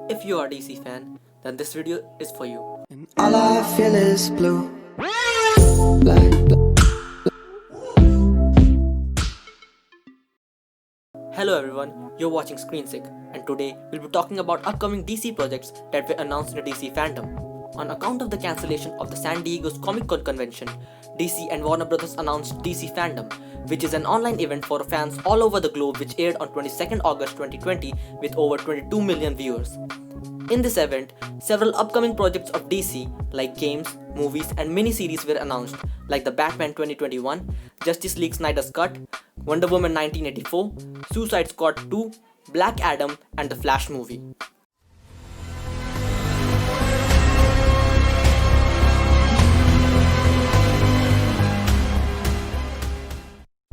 If you are a DC fan, then this video is for you. And all I feel is blue. Black. Hello everyone, you're watching Screensick, and today we'll be talking about upcoming DC projects that were announced in the DC fandom. On account of the cancellation of the San Diego's Comic Con convention, DC and Warner Bros. Announced DC Fandom, which is an online event for fans all over the globe which aired on 22nd August 2020 with over 22 million viewers. In this event, several upcoming projects of DC like games, movies and miniseries were announced like the Batman 2021, Justice League Snyder's Cut, Wonder Woman 1984, Suicide Squad 2, Black Adam and the Flash movie.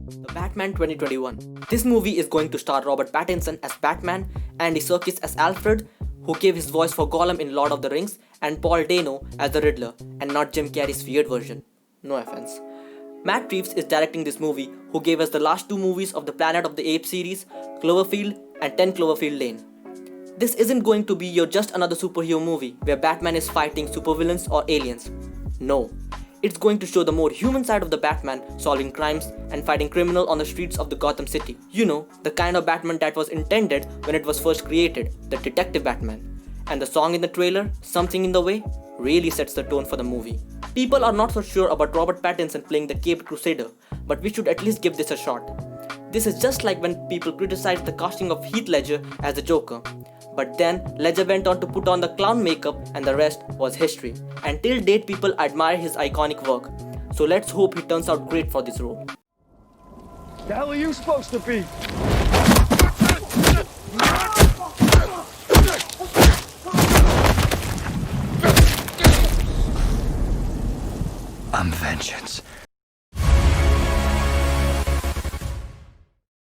The Batman 2021. This movie is going to star Robert Pattinson as Batman, Andy Serkis as Alfred, who gave his voice for Gollum in Lord of the Rings, and Paul Dano as the Riddler, and not Jim Carrey's weird version. No offense. Matt Reeves is directing this movie, who gave us the last two movies of the Planet of the Apes series, Cloverfield and 10 Cloverfield Lane. This isn't going to be your just another superhero movie where Batman is fighting supervillains or aliens. No. It's going to show the more human side of the Batman solving crimes and fighting criminals on the streets of the Gotham City. You know, the kind of Batman that was intended when it was first created, the Detective Batman. And the song in the trailer, Something in the Way, really sets the tone for the movie. People are not so sure about Robert Pattinson playing the Caped Crusader, but we should at least give this a shot. This is just like when people criticized the casting of Heath Ledger as the Joker. But then, Ledger went on to put on the clown makeup and the rest was history. And till date people admire his iconic work. So let's hope he turns out great for this role. The hell are you supposed to be? I'm vengeance.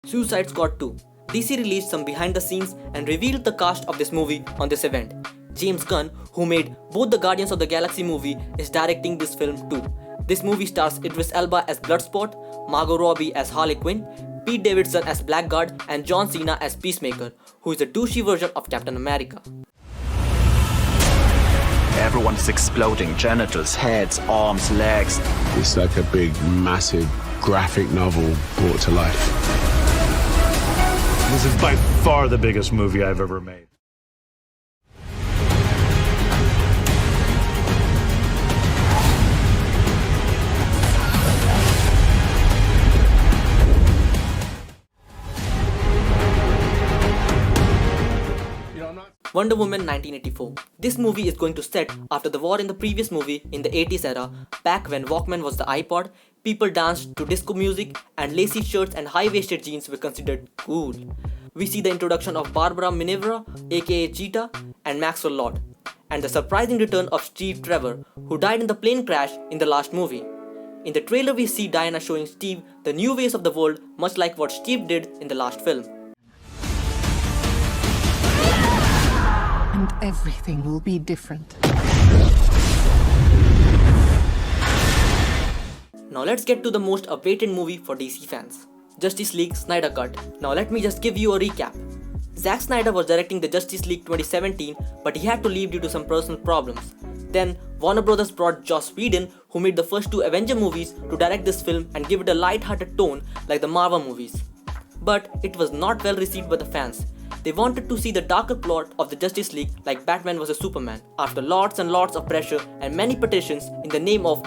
Suicide Squad 2. DC released some behind the scenes and revealed the cast of this movie on this event. James Gunn, who made both the Guardians of the Galaxy movie, is directing this film too. This movie stars Idris Elba as Bloodsport, Margot Robbie as Harley Quinn, Pete Davidson as Blackguard, and John Cena as Peacemaker, who is a douchey version of Captain America. Everyone's exploding, genitals, heads, arms, legs. It's like a big, massive graphic novel brought to life. This is by far the biggest movie I've ever made. Wonder Woman 1984. This movie is going to set after the war in the previous movie in the 80s era, back when Walkman was the iPod, people danced to disco music and lacy shirts and high-waisted jeans were considered cool. We see the introduction of Barbara Minerva, aka Cheetah, and Maxwell Lord, and the surprising return of Steve Trevor, who died in the plane crash in the last movie. In the trailer we see Diana showing Steve the new ways of the world, much like what Steve did in the last film. And everything will be different. Now let's get to the most awaited movie for DC fans, Justice League Snyder Cut. Now let me just give you a recap. Zack Snyder was directing the Justice League 2017, but he had to leave due to some personal problems. Then Warner Bros. Brought Joss Whedon, who made the first two Avenger movies, to direct this film and give it a light-hearted tone like the Marvel movies. But it was not well received by the fans. They wanted to see the darker plot of the Justice League like Batman vs Superman. After lots and lots of pressure and many petitions in the name of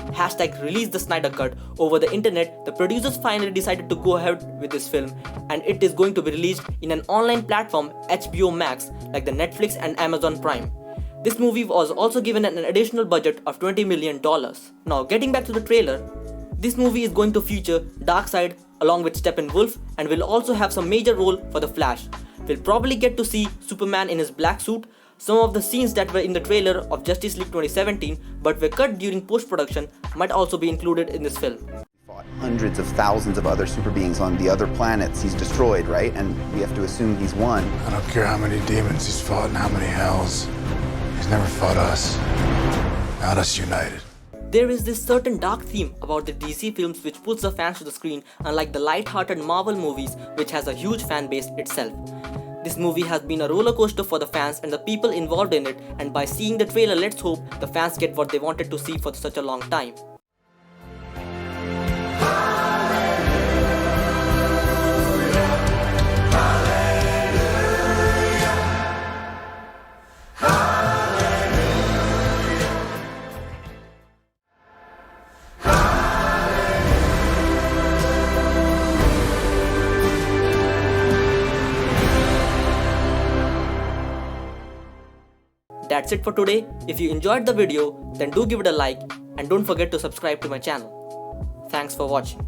#Release the Snyder Cut over the internet, the producers finally decided to go ahead with this film, and it is going to be released in an online platform, HBO Max, like the Netflix and Amazon Prime. This movie was also given an additional budget of $20 million. Now getting back to the trailer, this movie is going to feature Darkseid along with Steppenwolf and will also have some major role for the Flash. We'll probably get to see Superman in his black suit, some of the scenes that were in the trailer of Justice League 2017 but were cut during post-production might also be included in this film. Hundreds of thousands of other super beings on the other planets he's destroyed, right? And we have to assume he's won. I don't care how many demons he's fought and how many hells. He's never fought us. Not us united. There is this certain dark theme about the DC films which pulls the fans to the screen, unlike the light-hearted Marvel movies which has a huge fan base itself. This movie has been a roller coaster for the fans and the people involved in it, and by seeing the trailer, let's hope the fans get what they wanted to see for such a long time. That's it for today. If you enjoyed the video, then do give it a like and don't forget to subscribe to my channel. Thanks for watching.